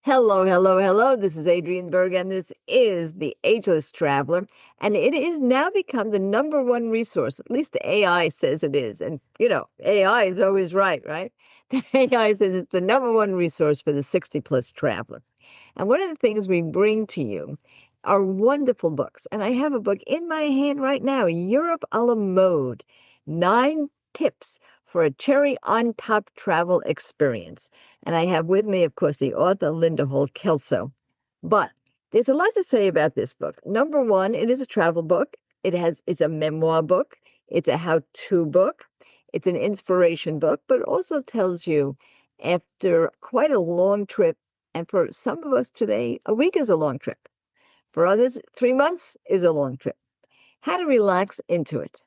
Hello, hello, hello. This is Adrienne Berg, and this is the Ageless Traveler. And it is now become the number one resource. At least the AI says it is. And, AI is always right, right? The AI says it's the number one resource for the 60 plus traveler. And one of the things we bring to you are wonderful books. And I have a book in my hand right now, Europe a la Mode, 9 tips for a cherry on top travel experience. And I have with me, of course, the author, Linda Hall Kelso. But there's a lot to say about this book. Number one, it is a travel book. It's a memoir book. It's a how-to book. It's an inspiration book, but it also tells you after quite a long trip, and for some of us today, a week is a long trip. For others, 3 months is a long trip. How to relax into it.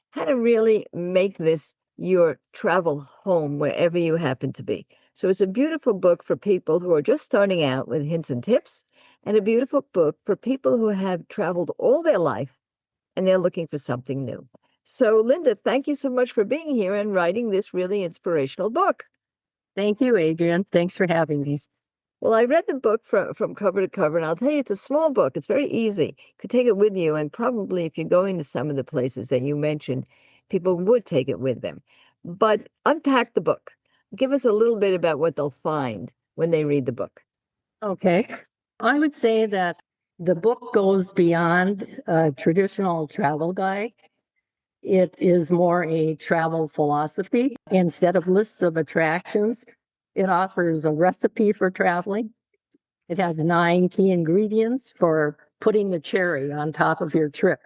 How to really make this your travel home wherever you happen to be. So it's a beautiful book for people who are just starting out with hints and tips, and a beautiful book for people who have traveled all their life and they're looking for something new. So, Linda, thank you so much for being here and writing this really inspirational book. Thank you, Adrienne. Thanks for having me. Well, I read the book from cover to cover, and I'll tell you, it's a small book. It's very easy. You could take it with you, and probably if you're going to some of the places that you mentioned, people would take it with them. But unpack the book. Give us a little bit about what they'll find when they read the book. Okay. I would say that the book goes beyond a traditional travel guide. It is more a travel philosophy. Instead of lists of attractions, it offers a recipe for traveling. It has 9 key ingredients for putting the cherry on top of your trip.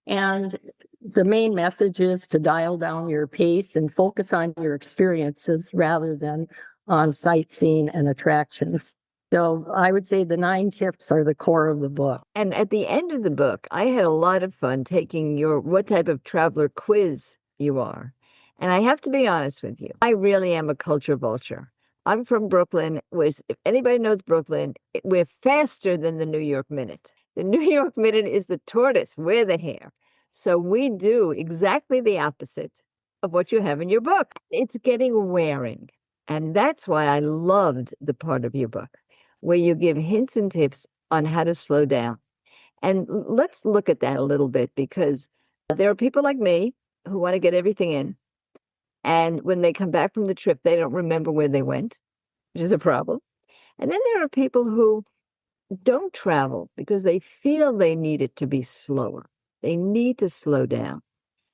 And the main message is to dial down your pace and focus on your experiences rather than on sightseeing and attractions. So I would say the 9 tips are the core of the book. And at the end of the book, I had a lot of fun taking what type of traveler quiz you are. And I have to be honest with you, I really am a culture vulture. I'm from Brooklyn, which, if anybody knows Brooklyn, we're faster than the New York Minute. The New York Minute is the tortoise, we're the hare. So we do exactly the opposite of what you have in your book. It's getting wearing. And that's why I loved the part of your book where you give hints and tips on how to slow down. And let's look at that a little bit, because there are people like me who want to get everything in. And when they come back from the trip, they don't remember where they went, which is a problem. And then there are people who don't travel because they feel they need it to be slower. They need to slow down.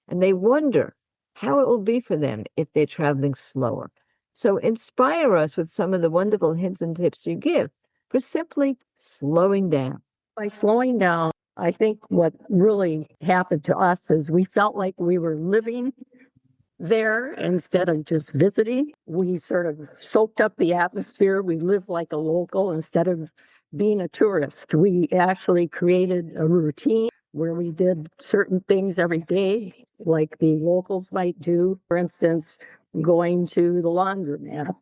And they wonder how it will be for them if they're traveling slower. So inspire us with some of the wonderful hints and tips you give for simply slowing down. By slowing down, I think what really happened to us is we felt like we were living there instead of just visiting. We sort of soaked up the atmosphere. We lived like a local instead of being a tourist. We actually created a routine where we did certain things every day, like the locals might do. For instance, going to the laundromat,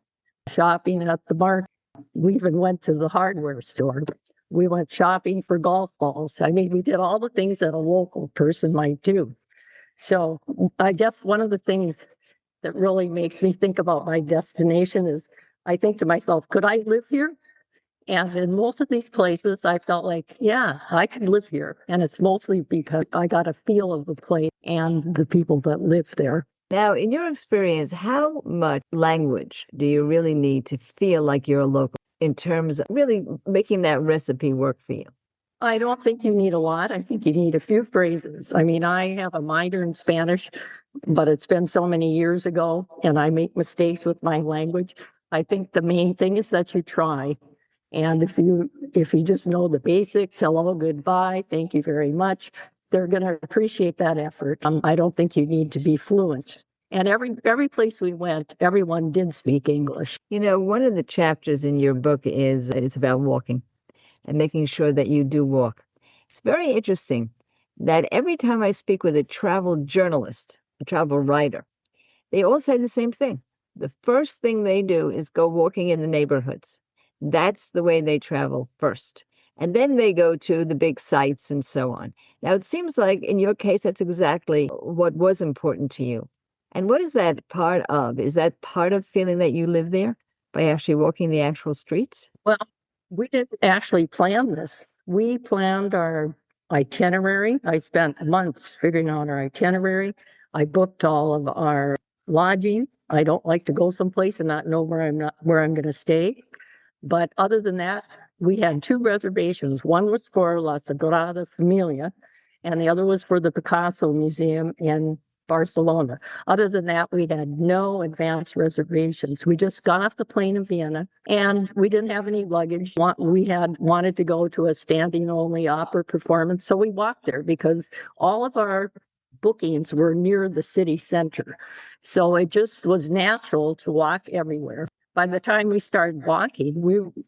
shopping at the market. We even went to the hardware store. We went shopping for golf balls. I mean, we did all the things that a local person might do. So I guess one of the things that really makes me think about my destination is I think to myself, could I live here? And in most of these places, I felt like, yeah, I could live here. And it's mostly because I got a feel of the place and the people that live there. Now, in your experience, how much language do you really need to feel like you're a local in terms of really making that recipe work for you? I don't think you need a lot. I think you need a few phrases. I mean, I have a minor in Spanish, but it's been so many years ago and I make mistakes with my language. I think the main thing is that you try. And if you just know the basics, hello, goodbye, thank you very much, they're going to appreciate that effort. I don't think you need to be fluent. And every place we went, everyone did speak English. You know, one of the chapters in your book it's about walking and making sure that you do walk. It's very interesting that every time I speak with a travel journalist, a travel writer, they all say the same thing. The first thing they do is go walking in the neighborhoods. That's the way they travel first. And then they go to the big sites and so on. Now, it seems like in your case, that's exactly what was important to you. And what is that part of? Is that part of feeling that you live there by actually walking the actual streets? Well, We didn't actually plan this. We planned our itinerary. I spent months figuring out our itinerary. I booked all of our lodging. I don't like to go someplace and not know where I'm going to stay. But other than that, we had two reservations. One was for La Sagrada Familia, and the other was for the Picasso Museum in Barcelona. Other than that, we had no advance reservations. We just got off the plane in Vienna, and we didn't have any luggage. We had wanted to go to a standing only opera performance, so we walked there because all of our bookings were near the city center. So it just was natural to walk everywhere. By the time we started walking,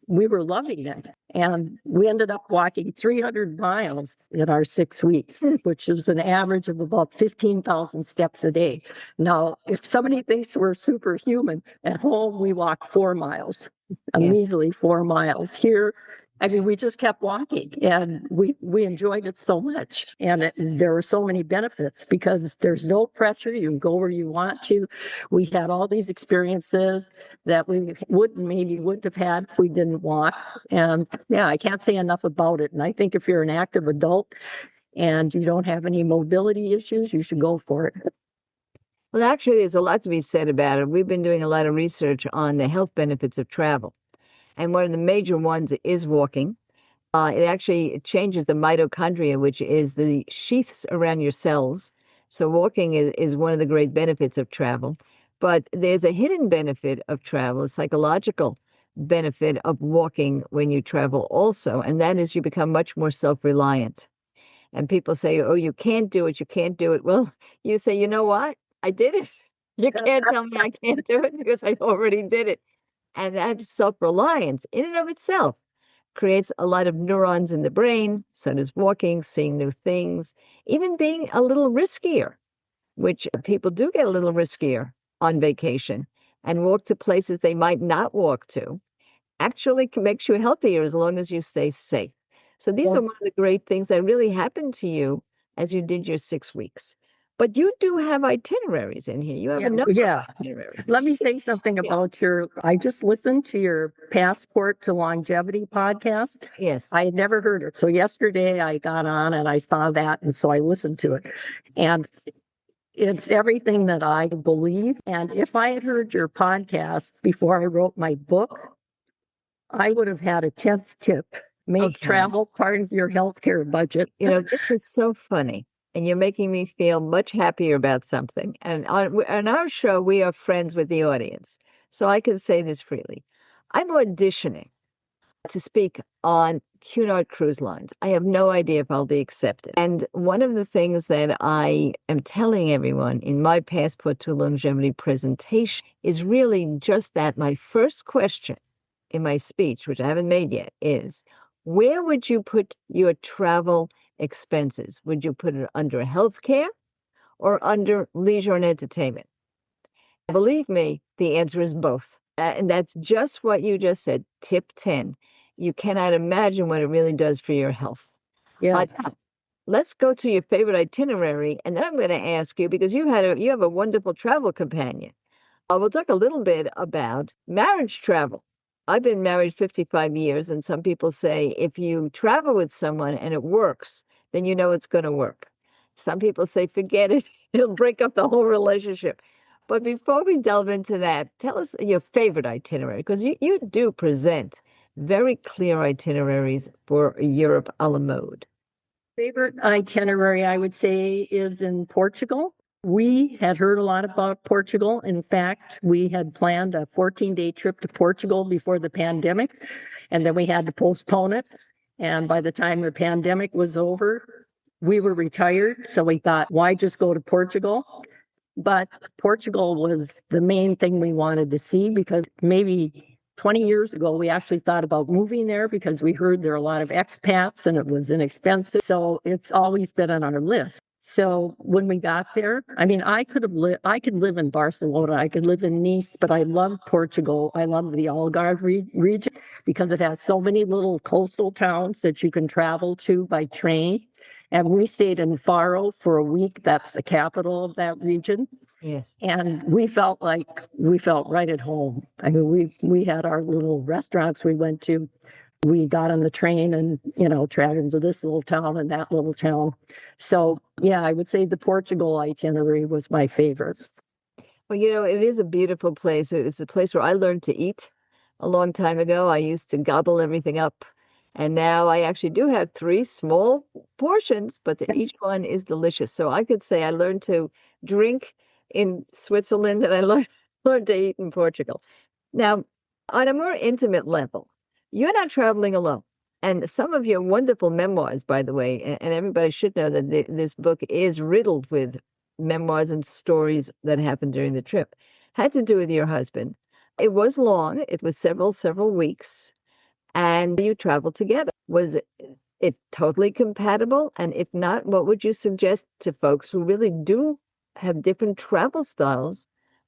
we were loving it. And we ended up walking 300 miles in our 6 weeks, which is an average of about 15,000 steps a day. Now, if somebody thinks we're superhuman, at home we walk 4 miles, a Yes. measly 4 miles. Here, I mean, we just kept walking and we enjoyed it so much. And there were so many benefits because there's no pressure. You can go where you want to. We had all these experiences that we wouldn't have had if we didn't walk. And yeah, I can't say enough about it. And I think if you're an active adult and you don't have any mobility issues, you should go for it. Well, actually, there's a lot to be said about it. We've been doing a lot of research on the health benefits of travel. And one of the major ones is walking. It actually changes the mitochondria, which is the sheaths around your cells. So walking is one of the great benefits of travel. But there's a hidden benefit of travel, a psychological benefit of walking when you travel also, and that is you become much more self-reliant. And people say, oh, you can't do it, you can't do it. Well, you say, you know what? I did it. You can't tell me I can't do it because I already did it. And that self-reliance in and of itself creates a lot of neurons in the brain. So does walking, seeing new things, even being a little riskier, which people do get a little riskier on vacation and walk to places they might not walk to, actually makes you healthier as long as you stay safe. So these are one of the great things that really happened to you as you did your 6 weeks. But you do have itineraries in here. You have a number of itineraries. Let me say something about I just listened to your Passport to Longevity podcast. Yes. I had never heard it. So yesterday I got on and I saw that. And so I listened to it. And it's everything that I believe. And if I had heard your podcast before I wrote my book, I would have had a 10th tip. Make travel part of your healthcare budget. You know, this is so funny. And you're making me feel much happier about something. And on our show, we are friends with the audience. So I can say this freely. I'm auditioning to speak on Cunard Cruise Lines. I have no idea if I'll be accepted. And one of the things that I am telling everyone in my Passport to Longevity presentation is really just that. My first question in my speech, which I haven't made yet, is where would you put your travel expenses? Would you put it under healthcare or under leisure and entertainment? Believe me, the answer is both. And that's just what you just said. Tip 10. You cannot imagine what it really does for your health. Yes. Let's go to your favorite itinerary. And then I'm going to ask you, because you have a wonderful travel companion. We'll talk a little bit about marriage travel. I've been married 55 years, and some people say if you travel with someone and it works, then you know it's going to work. Some people say, forget it, it'll break up the whole relationship. But before we delve into that, tell us your favorite itinerary, because you do present very clear itineraries for Europe a la mode. Favorite itinerary, I would say, is in Portugal. We had heard a lot about Portugal. In fact, we had planned a 14-day trip to Portugal before the pandemic, and then we had to postpone it. And by the time the pandemic was over, we were retired. So we thought, why just go to Portugal? But Portugal was the main thing we wanted to see because maybe 20 years ago, we actually thought about moving there because we heard there are a lot of expats and it was inexpensive. So it's always been on our list. So when we got there, I mean, I could live in Barcelona, I could live in Nice, but I love Portugal. I love the Algarve region because it has so many little coastal towns that you can travel to by train. And we stayed in Faro for a week. That's the capital of that region. Yes. And we felt right at home. I mean, we had our little restaurants we went to. We got on the train and, traveled to this little town and that little town. So, yeah, I would say the Portugal itinerary was my favorite. Well, it is a beautiful place. It's a place where I learned to eat a long time ago. I used to gobble everything up. And now I actually do have three small portions, but each one is delicious. So I could say I learned to drink in Switzerland and I learned to eat in Portugal. Now, on a more intimate level, you're not traveling alone. And some of your wonderful memoirs, by the way, and everybody should know that this book is riddled with memoirs and stories that happened during the trip, had to do with your husband. It was long. It was several weeks, and you traveled together. Was it totally compatible? And if not, what would you suggest to folks who really do have different travel styles,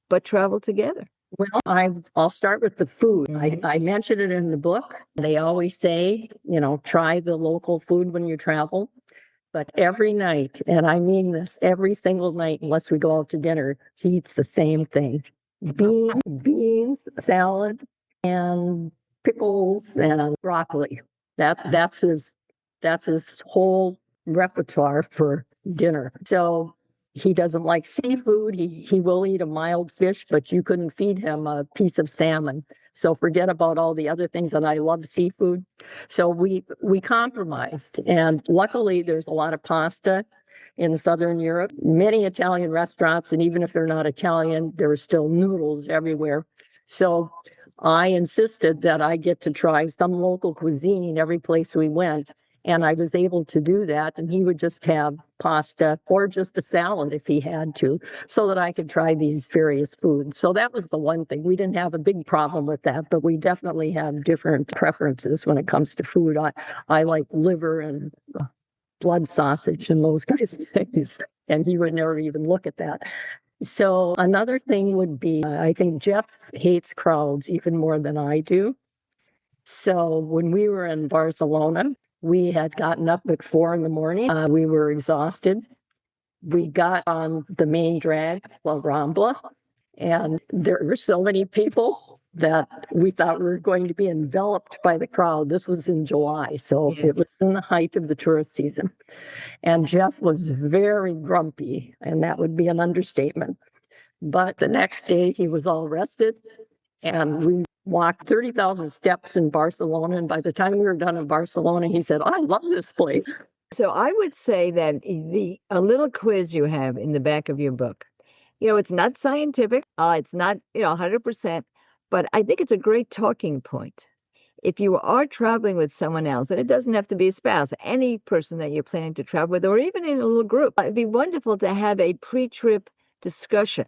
but travel together? Well, I'll start with the food. I mentioned it in the book. They always say, try the local food when you travel. But every night, and I mean this every single night, unless we go out to dinner, he eats the same thing. Beans, salad, and pickles and broccoli. That's his whole repertoire for dinner. So he doesn't like seafood. He will eat a mild fish, but you couldn't feed him a piece of salmon. So forget about all the other things that I love seafood. So we compromised. And luckily there's a lot of pasta in Southern Europe, many Italian restaurants, and even if they're not Italian, there are still noodles everywhere. So I insisted that I get to try some local cuisine every place we went. And I was able to do that. And he would just have pasta or just a salad if he had to, so that I could try these various foods. So that was the one thing. We didn't have a big problem with that, but we definitely have different preferences when it comes to food. I like liver and blood sausage and those kinds of things. And he would never even look at that. So another thing would be, I think Jeff hates crowds even more than I do. So when we were in Barcelona, we had gotten up at 4 a.m. We were exhausted. We got on the main drag, La Rambla, and there were so many people that we thought we were going to be enveloped by the crowd. This was in July, so It was in the height of the tourist season. And Jeff was very grumpy, and that would be an understatement. But the next day he was all rested, and we walked 30,000 steps in Barcelona. And by the time we were done in Barcelona, he said, I love this place. So I would say that a little quiz you have in the back of your book, it's not scientific, it's not, 100%, but I think it's a great talking point. If you are traveling with someone else, and it doesn't have to be a spouse, any person that you're planning to travel with, or even in a little group, it'd be wonderful to have a pre-trip discussion,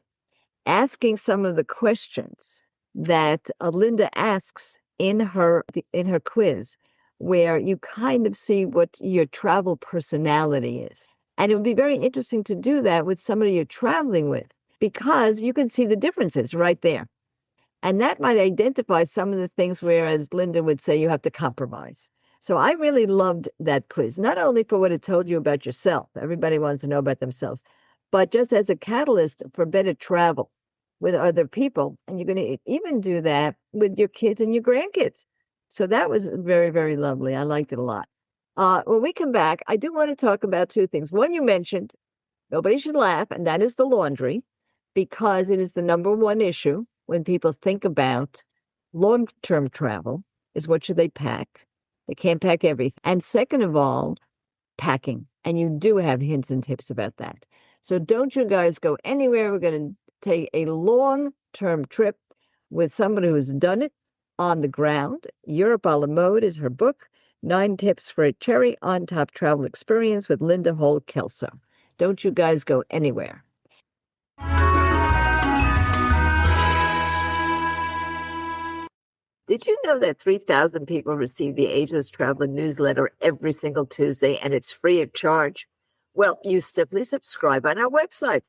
asking some of the questions that Linda asks in her quiz, where you kind of see what your travel personality is. And it would be very interesting to do that with somebody you're traveling with, because you can see the differences right there. And that might identify some of the things where, as Linda would say, you have to compromise. So I really loved that quiz, not only for what it told you about yourself, everybody wants to know about themselves, but just as a catalyst for better travel with other people. And you're going to even do that with your kids and your grandkids. So that was very, very lovely. I liked it a lot. When we come back, I do want to talk about two things. One, you mentioned, nobody should laugh, and that is the laundry, because it is the number one issue when people think about long-term travel, is what should they pack? They can't pack everything. And second of all, packing. And you do have hints and tips about that. So don't you guys go anywhere. We're going to take a long-term trip with somebody who's done it on the ground. Europe a la Mode is her book. 9 tips for a cherry on top travel experience with Linda Hall Kelso. Don't you guys go anywhere. Did you know that 3,000 people receive the Ageless Traveler newsletter every single Tuesday, and it's free of charge? Well, you simply subscribe on our website,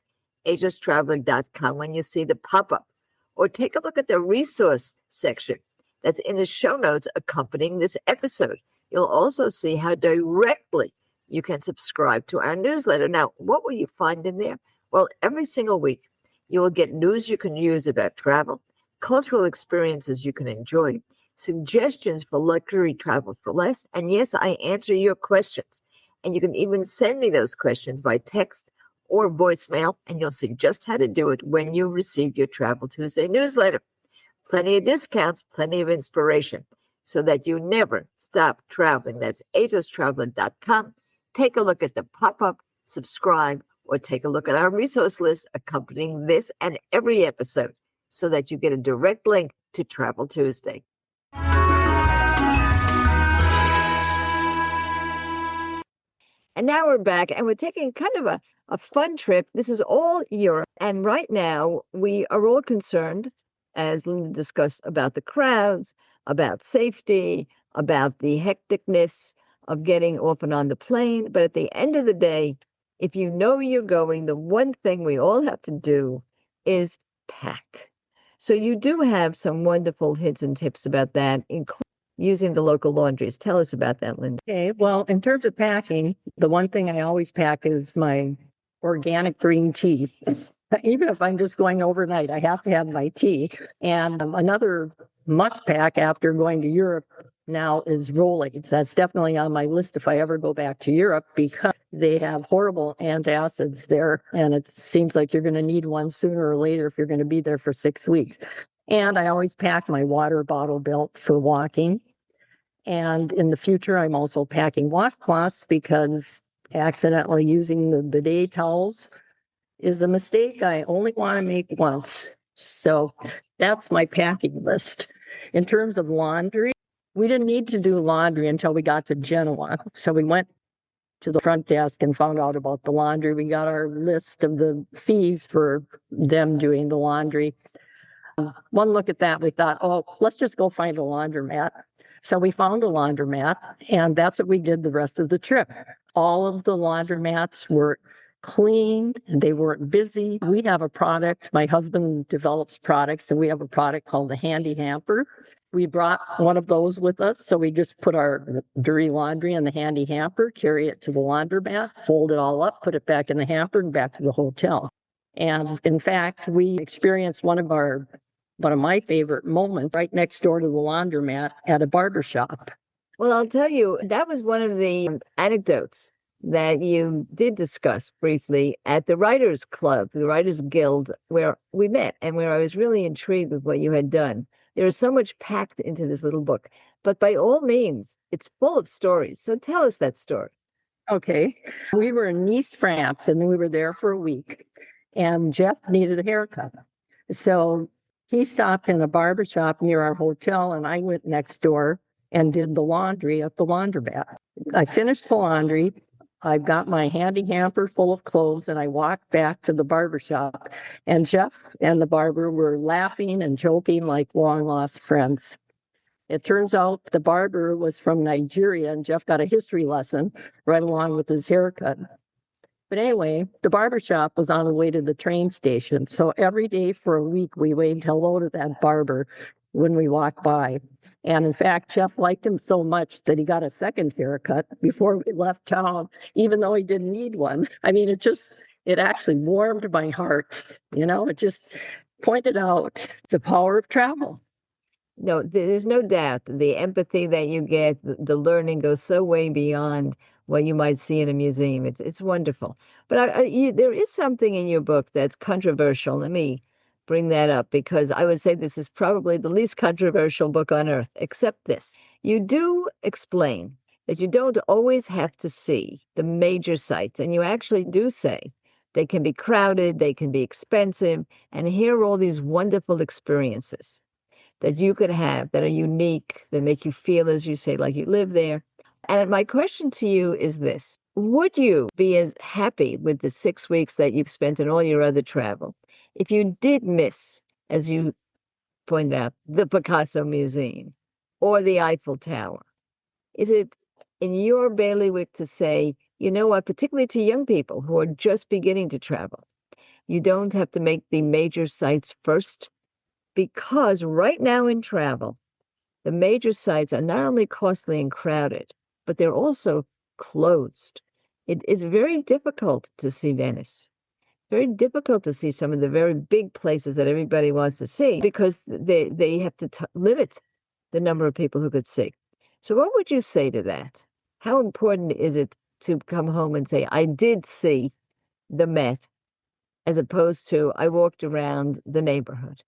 agelesstraveler.com, when you see the pop-up, or take a look at the resource section that's in the show notes accompanying this episode. You'll also see how directly you can subscribe to our newsletter. Now, what will you find in there? Well, every single week, you will get news you can use about travel, cultural experiences you can enjoy, suggestions for luxury travel for less. And yes, I answer your questions. And you can even send me those questions by text or voicemail, and you'll see just how to do it when you receive your Travel Tuesday newsletter. Plenty of discounts, plenty of inspiration, so that you never stop traveling. That's agelesstraveler.com. Take a look at the pop-up, subscribe, or take a look at our resource list accompanying this and every episode, so that you get a direct link to Travel Tuesday. And now we're back, and we're taking kind of a fun trip. This is all Europe, and right now we are all concerned, as Linda discussed, about the crowds, about safety, about the hecticness of getting off and on the plane. But at the end of the day, if you know you're going, the one thing we all have to do is pack. So you do have some wonderful hints and tips about that, including using the local laundries. Tell us about that, Linda. Okay, well, in terms of packing, the one thing I always pack is my organic green tea. Even if I'm just going overnight, I have to have my tea. And another must pack after going to Europe now is Rolaids. That's definitely on my list if I ever go back to Europe, because they have horrible antacids there. And it seems like you're going to need one sooner or later if you're going to be there for 6 weeks. And I always pack my water bottle belt for walking. And in the future, I'm also packing washcloths, because accidentally using the bidet towels is a mistake I only want to make once. So that's my packing list. In terms of laundry, we didn't need to do laundry until we got to Genoa. So we went to the front desk and found out about the laundry. We got our list of the fees for them doing the laundry. One look at that, we thought, oh, let's just go find a laundromat. So we found a laundromat, and that's what we did the rest of the trip. All of the laundromats were clean. They weren't busy. We have a product. My husband develops products, and we have a product called the Handy Hamper. We brought one of those with us. So we just put our dirty laundry in the Handy Hamper, carry it to the laundromat, fold it all up, put it back in the hamper, and back to the hotel. And in fact, we experienced one of my favorite moments right next door to the laundromat at a barber shop. Well, I'll tell you, that was one of the anecdotes that you did discuss briefly at the Writers Club, the Writers Guild, where we met and where I was really intrigued with what you had done. There is so much packed into this little book, but by all means, it's full of stories. So tell us that story. Okay. We were in Nice, France, and we were there for a week, and Jeff needed a haircut. So he stopped in a barber shop near our hotel, and I went next door and did the laundry at the laundromat. I finished the laundry. I got my handy hamper full of clothes, and I walked back to the barber shop, and Jeff and the barber were laughing and joking like long lost friends. It turns out the barber was from Nigeria, and Jeff got a history lesson right along with his haircut. But anyway, the barber shop was on the way to the train station. So every day for a week, we waved hello to that barber when we walked by. And in fact, Jeff liked him so much that he got a second haircut before we left town, even though he didn't need one. I mean, it actually warmed my heart. It just pointed out the power of travel. No, there's no doubt the empathy that you get, the learning goes so way beyond what you might see in a museum. It's wonderful. But there is something in your book that's controversial. Let me bring that up, because I would say this is probably the least controversial book on earth, except this. You do explain that you don't always have to see the major sites, and you actually do say they can be crowded, they can be expensive, and here are all these wonderful experiences that you could have that are unique, that make you feel, as you say, like you live there. And my question to you is this. Would you be as happy with the 6 weeks that you've spent in all your other travel if you did miss, as you pointed out, the Picasso Museum or the Eiffel Tower? Is it in your bailiwick to say, you know what, particularly to young people who are just beginning to travel, you don't have to make the major sites first? Because right now in travel, the major sites are not only costly and crowded, but they're also closed. It is very difficult to see Venice. Very difficult to see some of the very big places that everybody wants to see, because they have to limit the number of people who could see. So what would you say to that? How important is it to come home and say, I did see the Met, as opposed to I walked around the neighborhood?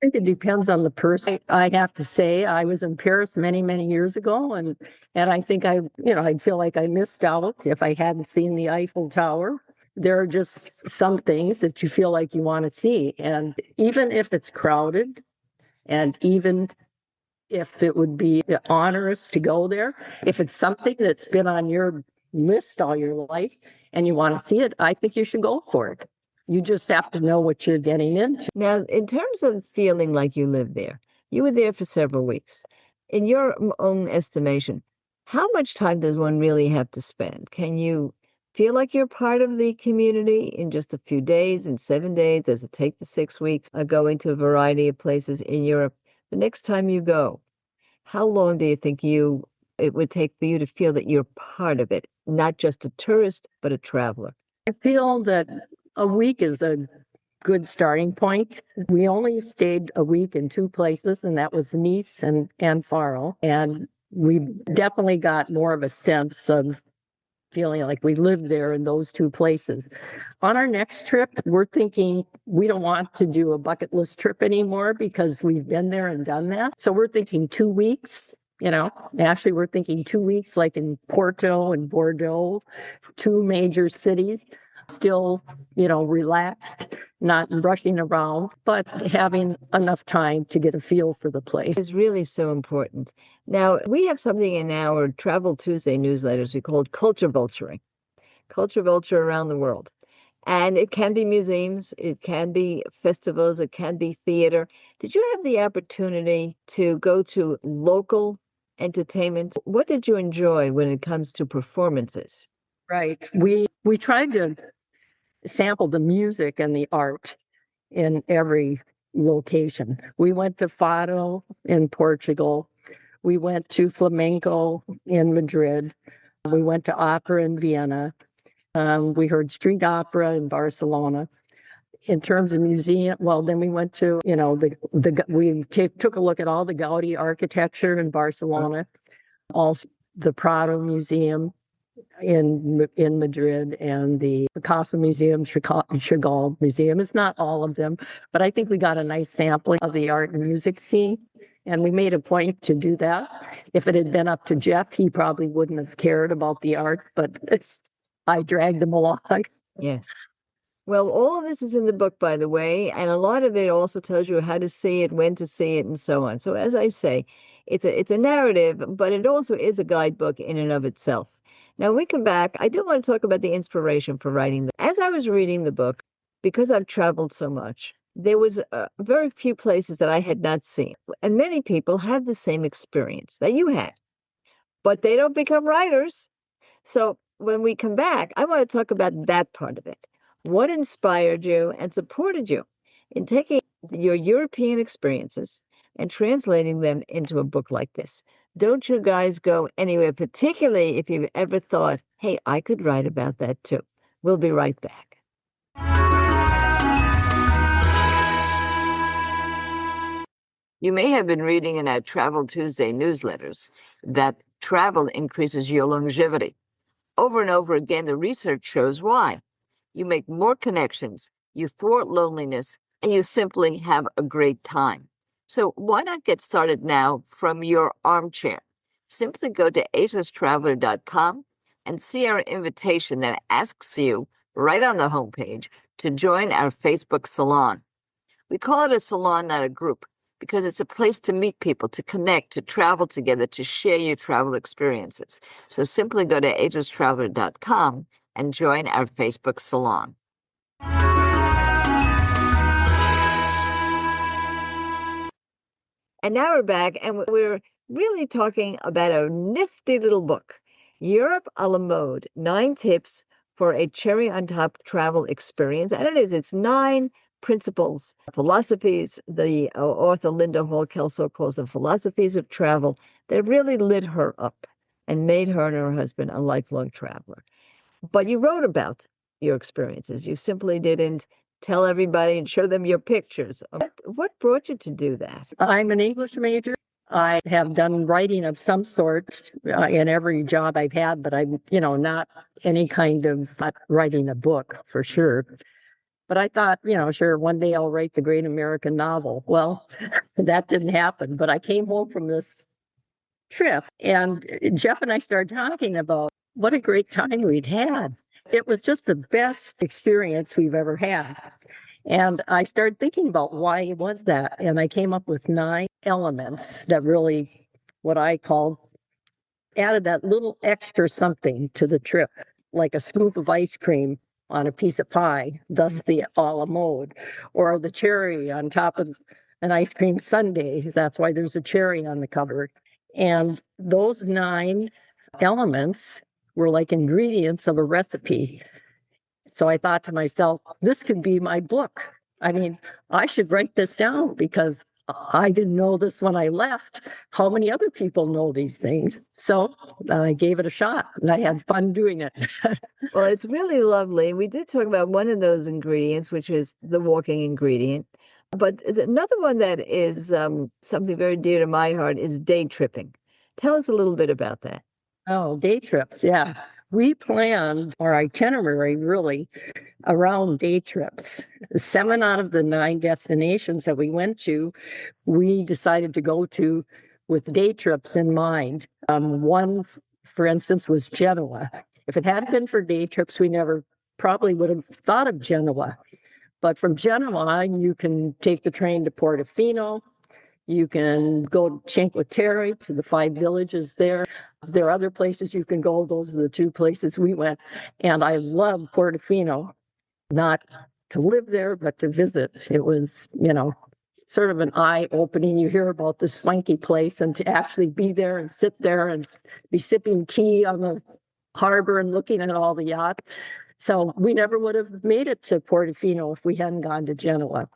I think it depends on the person. I have to say, I was in Paris many, many years ago, and I think I'd feel like I missed out if I hadn't seen the Eiffel Tower. There are just some things that you feel like you want to see, and even if it's crowded, and even if it would be onerous to go there, if it's something that's been on your list all your life and you want to see it, I think you should go for it. You just have to know what you're getting into. Now, in terms of feeling like you lived there, you were there for several weeks. In your own estimation, how much time does one really have to spend? Can you feel like you're part of the community in just a few days, in 7 days? Does it take the 6 weeks going to a variety of places in Europe? The next time you go, how long do you think it would take for you to feel that you're part of it, not just a tourist, but a traveler? I feel that a week is a good starting point. We only stayed a week in two places, and that was Nice and Faro. And we definitely got more of a sense of feeling like we lived there in those two places. On our next trip, we're thinking we don't want to do a bucket list trip anymore because we've been there and done that. So we're thinking 2 weeks. Actually, we're thinking 2 weeks, like in Porto and Bordeaux, two major cities. Still, relaxed, not rushing around, but having enough time to get a feel for the place. It's really so important. Now, we have something in our Travel Tuesday newsletters we call culture vulture around the world. And it can be museums, it can be festivals, it can be theater. Did you have the opportunity to go to local entertainment? What did you enjoy when it comes to performances? Right. We tried to sample the music and the art in every location. We went to Fado in Portugal. We went to flamenco in Madrid. We went to opera in Vienna. We heard street opera in Barcelona. In terms of museum, well, then we went to, took a look at all the Gaudi architecture in Barcelona, also the Prado Museum in Madrid, and the Picasso Museum, Chagall Museum. It's not all of them, but I think we got a nice sampling of the art and music scene, and we made a point to do that. If it had been up to Jeff, he probably wouldn't have cared about the art, but I dragged him along. Yes. Well, all of this is in the book, by the way, and a lot of it also tells you how to see it, when to see it, and so on. So as I say, it's a narrative, but it also is a guidebook in and of itself. Now, when we come back, I do want to talk about the inspiration for writing. As I was reading the book, because I've traveled so much, there was very few places that I had not seen. And many people had the same experience that you had, but they don't become writers. So when we come back, I want to talk about that part of it. What inspired you and supported you in taking your European experiences and translating them into a book like this? Don't you guys go anywhere, particularly if you've ever thought, hey, I could write about that too. We'll be right back. You may have been reading in our Travel Tuesday newsletters that travel increases your longevity. Over and over again, the research shows why. You make more connections, you thwart loneliness, and you simply have a great time. So why not get started now from your armchair? Simply go to agelesstraveler.com and see our invitation that asks you right on the homepage to join our Facebook salon. We call it a salon, not a group, because it's a place to meet people, to connect, to travel together, to share your travel experiences. So simply go to agelesstraveler.com and join our Facebook salon. And now we're back, and we're really talking about a nifty little book, Europe a la mode, 9 tips for a cherry on top travel experience. And it's 9 principles, philosophies, the author Linda Hall Kelso calls them philosophies of travel, that really lit her up and made her and her husband a lifelong traveler. But you wrote about your experiences. You simply didn't tell everybody and show them your pictures. What brought you to do that? I'm an English major. I have done writing of some sort in every job I've had, but I'm, not any kind of not writing a book for sure. But I thought, sure, one day I'll write the great American novel. Well, that didn't happen, but I came home from this trip and Jeff and I started talking about what a great time we'd had. It was just the best experience we've ever had. And I started thinking about why was that. And I came up with 9 elements that really, what I call, added that little extra something to the trip, like a scoop of ice cream on a piece of pie, thus the a la mode, or the cherry on top of an ice cream sundae. That's why there's a cherry on the cover. And those 9 elements were like ingredients of a recipe. So I thought to myself, this could be my book. I mean, I should write this down because I didn't know this when I left. How many other people know these things? So I gave it a shot and I had fun doing it. Well, it's really lovely. We did talk about one of those ingredients, which is the walking ingredient. But another one that is something very dear to my heart is day tripping. Tell us a little bit about that. Oh, day trips. Yeah. We planned our itinerary really around day trips. 7 out of the 9 destinations that we went to, we decided to go to with day trips in mind. One, for instance, was Genoa. If it hadn't been for day trips, we never probably would have thought of Genoa. But from Genoa, you can take the train to Portofino. You can go to Cinque Terre, to the 5 villages there. There are other places you can go. Those are the 2 places we went. And I love Portofino, not to live there, but to visit. It was, sort of an eye-opening. You hear about this swanky place, and to actually be there and sit there and be sipping tea on the harbor and looking at all the yachts. So we never would have made it to Portofino if we hadn't gone to Genoa.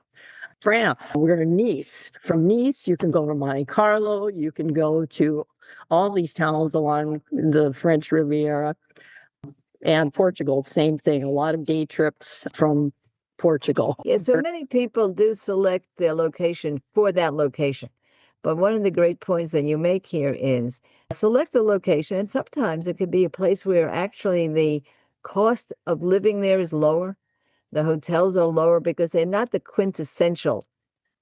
France, we're in Nice. From Nice, you can go to Monte Carlo. You can go to all these towns along the French Riviera. And Portugal, same thing. A lot of day trips from Portugal. Yeah, so many people do select their location for that location. But one of the great points that you make here is select a location, and sometimes it could be a place where actually the cost of living there is lower. The hotels are lower because they're not the quintessential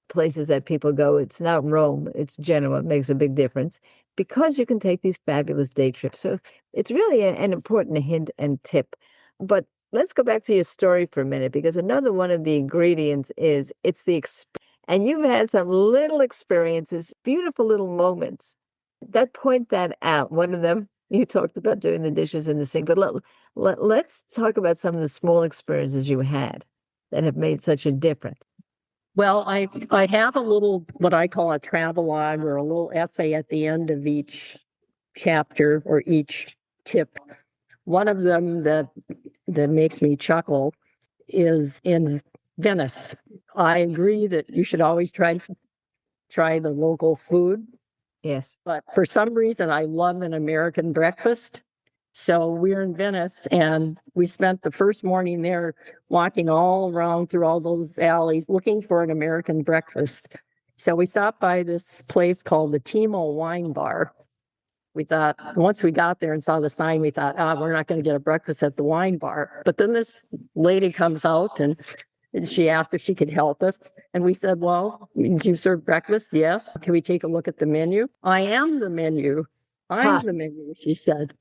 places that people go. It's not Rome, it's Genoa. It makes a big difference because you can take these fabulous day trips. So it's really an important hint and tip. But let's go back to your story for a minute because another one of the ingredients is it's the experience. And you've had some little experiences, beautiful little moments that point that out. One of them, you talked about doing the dishes in the sink, but let's talk about some of the small experiences you had that have made such a difference. Well, I have a little, what I call a travelogue or a little essay at the end of each chapter or each tip. One of them that makes me chuckle is in Venice. I agree that you should always try the local food. Yes. But for some reason, I love an American breakfast. So we were in Venice and we spent the first morning there walking all around through all those alleys looking for an American breakfast. So we stopped by this place called the Timo Wine Bar. We thought, once we got there and saw the sign, we thought, we're not going to get a breakfast at the wine bar. But then this lady comes out and she asked if she could help us. And we said, well, do you serve breakfast? Yes. Can we take a look at the menu? I am the menu. I'm the menu, she said.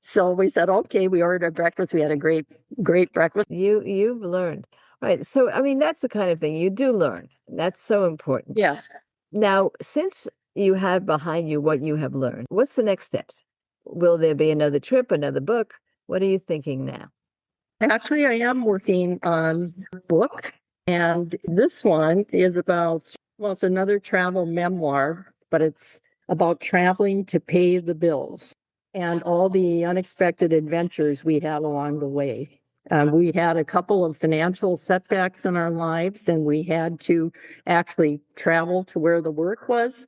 So we said, okay, we ordered our breakfast. We had a great breakfast. You've learned. Right. So, I mean, that's the kind of thing you do learn. That's so important. Yeah. Now, since you have behind you what you have learned, what's the next steps? Will there be another trip, another book? What are you thinking now? Actually, I am working on a book. And this one is about, well, it's another travel memoir, but it's about traveling to pay the bills and all the unexpected adventures we had along the way. We had a couple of financial setbacks in our lives, and we had to actually travel to where the work was.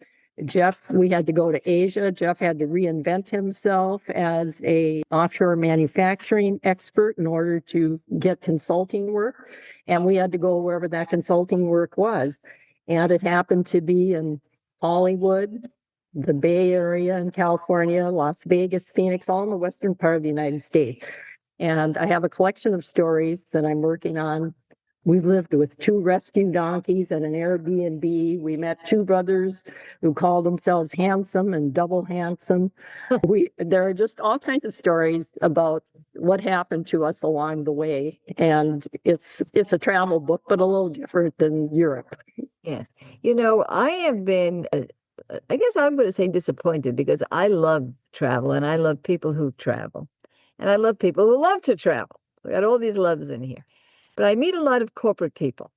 We had to go to Asia. Jeff had to reinvent himself as a offshore manufacturing expert in order to get consulting work. And we had to go wherever that consulting work was. And it happened to be in Hollywood, the Bay Area in California, Las Vegas, Phoenix, all in the western part of the United States. And I have a collection of stories that I'm working on. We lived with 2 rescue donkeys at an Airbnb. We met 2 brothers who called themselves Handsome and Double Handsome. There are just all kinds of stories about what happened to us along the way. And it's a travel book, but a little different than Europe. Yes. I have been, I guess I'm going to say disappointed because I love travel and I love people who travel and I love people who love to travel. We got all these loves in here. But I meet a lot of corporate people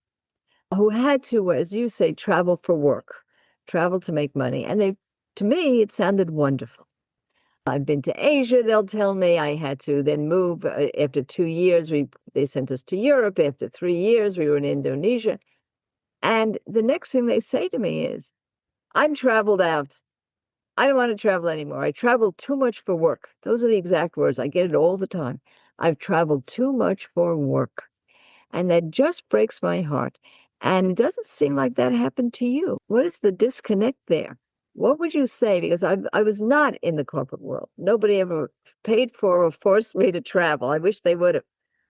who had to, as you say, travel for work, travel to make money. And to me, it sounded wonderful. I've been to Asia, they'll tell me I had to then move. After 2 years, they sent us to Europe. After 3 years, we were in Indonesia. And the next thing they say to me is, I'm traveled out. I don't want to travel anymore. I traveled too much for work. Those are the exact words. I get it all the time. I've traveled too much for work. And that just breaks my heart. And it doesn't seem like that happened to you. What is the disconnect there? What would you say? Because I was not in the corporate world. Nobody ever paid for or forced me to travel. I wish they would have.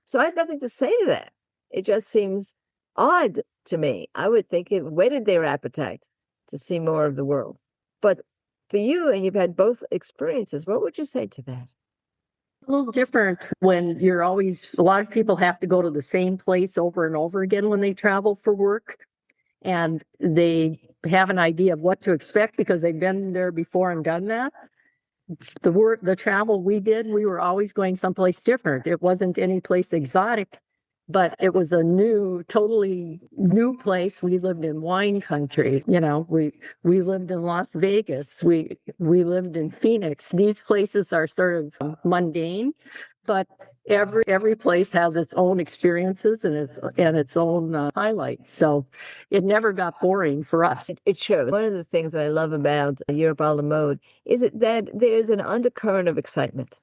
So I had nothing to say to that. It just seems odd to me. I would think it whetted their appetite to see more of the world. But for you, and you've had both experiences, what would you say to that? A little different when a lot of people have to go to the same place over and over again when they travel for work. And they have an idea of what to expect because they've been there before and done that. The travel we did, we were always going someplace different. It wasn't any place exotic, but it was a totally new place. We lived in wine country. We lived in Las Vegas. We lived in Phoenix. These places are sort of mundane, but every place has its own experiences and its own highlights. So it never got boring for us. It shows. One of the things that I love about Europe a la mode is that there's an undercurrent of excitement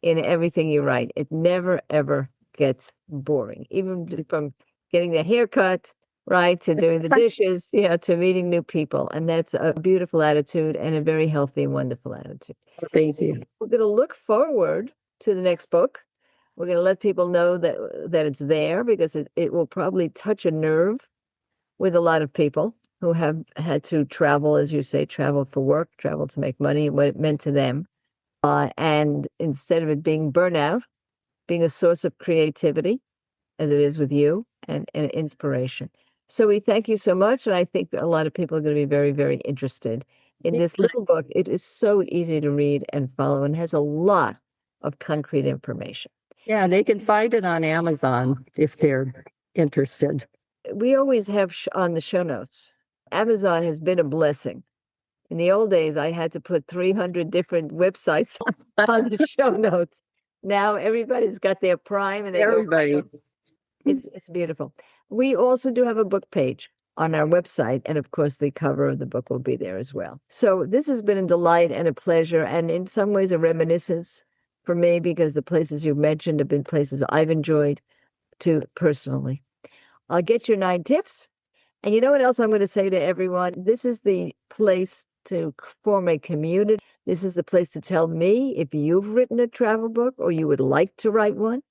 in everything you write. It never, ever gets boring, even from getting the haircut, right, to doing the dishes, to meeting new people. And that's a beautiful attitude and a very healthy and wonderful attitude. Thank you. We're going to look forward to the next book. We're going to let people know that it's there because it will probably touch a nerve with a lot of people who have had to travel, as you say, travel for work, travel to make money, and what it meant to them. And instead of it being burnout, being a source of creativity, as it is with you, and inspiration. So we thank you so much. And I think a lot of people are going to be very, very interested in this little book. It is so easy to read and follow and has a lot of concrete information. Yeah, they can find it on Amazon if they're interested. We always have on the show notes. Amazon has been a blessing. In the old days, I had to put 300 different websites on the show notes. Now everybody's got their Prime and everybody. It's beautiful. We also do have a book page on our website, and of course, the cover of the book will be there as well. So this has been a delight and a pleasure, and in some ways a reminiscence for me because the places you've mentioned have been places I've enjoyed too personally. I'll get your 9 tips. And you know what else I'm going to say to everyone? This is the place to form a community. This is the place to tell me if you've written a travel book or you would like to write one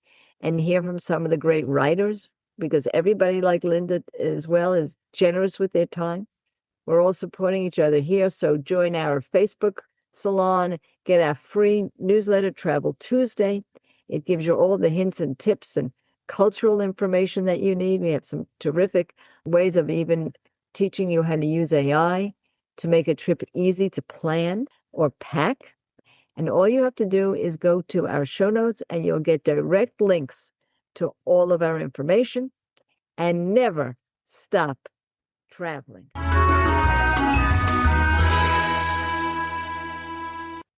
and hear from some of the great writers, because everybody like Linda as well is generous with their time. We're all supporting each other here. So join our Facebook salon, get our free newsletter, Travel Tuesday. It gives you all the hints and tips and cultural information that you need. We have some terrific ways of even teaching you how to use AI to make a trip easy to plan or pack. And all you have to do is go to our show notes and you'll get direct links to all of our information, and never stop traveling.